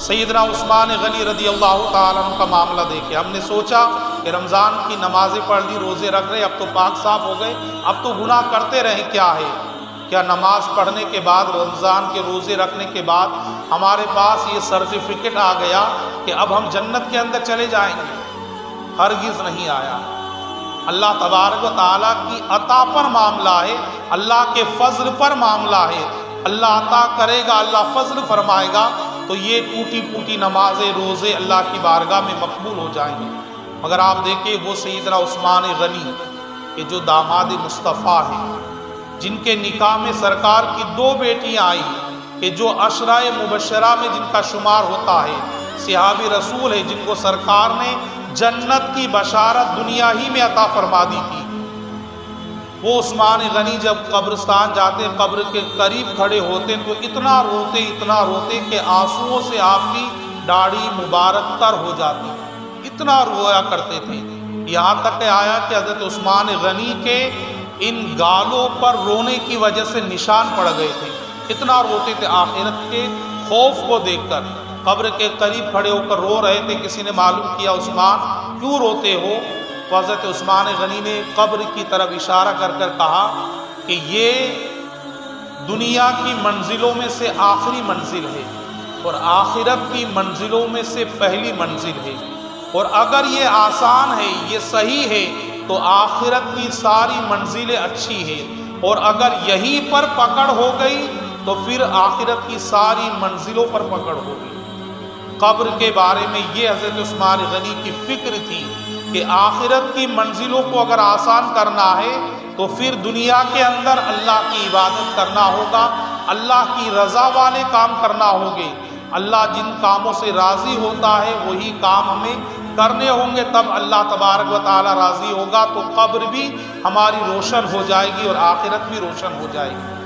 سیدنا عثمان غنی رضی اللہ تعالیٰ عنہ کا معاملہ دیکھیں، ہم نے سوچا کہ رمضان کی نمازیں پڑھ لی، روزے رکھ رہے، اب تو پاک صاف ہو گئے، اب تو گناہ کرتے رہیں، کیا ہے؟ کیا نماز پڑھنے کے بعد، رمضان کے روزے رکھنے کے بعد ہمارے پاس یہ سرٹیفکیٹ آ گیا کہ اب ہم جنت کے اندر چلے جائیں گے؟ ہرگز نہیں آیا۔ اللہ تبارک و تعالیٰ کی عطا پر معاملہ ہے، اللہ کے فضل پر معاملہ ہے۔ اللہ عطا کرے گا، اللہ فضل فرمائے گا تو یہ ٹوٹی پھوٹی نمازیں، روزے اللہ کی بارگاہ میں مقبول ہو جائیں گے۔ مگر آپ دیکھیں وہ سیدنا عثمان غنی کہ جو داماد مصطفیٰ ہیں، جن کے نکاح میں سرکار کی 2 بیٹیاں آئی، کہ جو عشرۂ مبشرہ میں جن کا شمار ہوتا ہے، صحابی رسول ہے جن کو سرکار نے جنت کی بشارت دنیا ہی میں عطا فرما دی تھی۔ وہ عثمان غنی جب قبرستان جاتے، قبر کے قریب کھڑے ہوتے تو اتنا روتے کہ آنسوؤں سے آپ کی داڑھی مبارک تر ہو جاتی، اتنا رویا کرتے تھے۔ یہاں تک کہ آیا کہ حضرت عثمان غنی کے ان گالوں پر رونے کی وجہ سے نشان پڑ گئے تھے، اتنا روتے تھے آخرت کے خوف کو دیکھ کر۔ قبر کے قریب کھڑے ہو کر رو رہے تھے۔ کسی نے معلوم کیا عثمان کیوں روتے ہو؟ تو حضرت عثمان غنی نے قبر کی طرف اشارہ کر کر کہا کہ یہ دنیا کی منزلوں میں سے آخری منزل ہے اور آخرت کی منزلوں میں سے پہلی منزل ہے، اور اگر یہ آسان ہے، یہ صحیح ہے تو آخرت کی ساری منزلیں اچھی ہیں، اور اگر یہیں پر پکڑ ہو گئی تو پھر آخرت کی ساری منزلوں پر پکڑ ہو گئی۔ قبر کے بارے میں یہ حضرت عثمان غنی کی فکر تھی کہ آخرت کی منزلوں کو اگر آسان کرنا ہے تو پھر دنیا کے اندر اللہ کی عبادت کرنا ہوگا، اللہ کی رضا والے کام کرنا ہوگے۔ اللہ جن کاموں سے راضی ہوتا ہے وہی کام ہمیں کرنے ہوں گے، تب اللہ تبارک و تعالی راضی ہوگا، تو قبر بھی ہماری روشن ہو جائے گی اور آخرت بھی روشن ہو جائے گی۔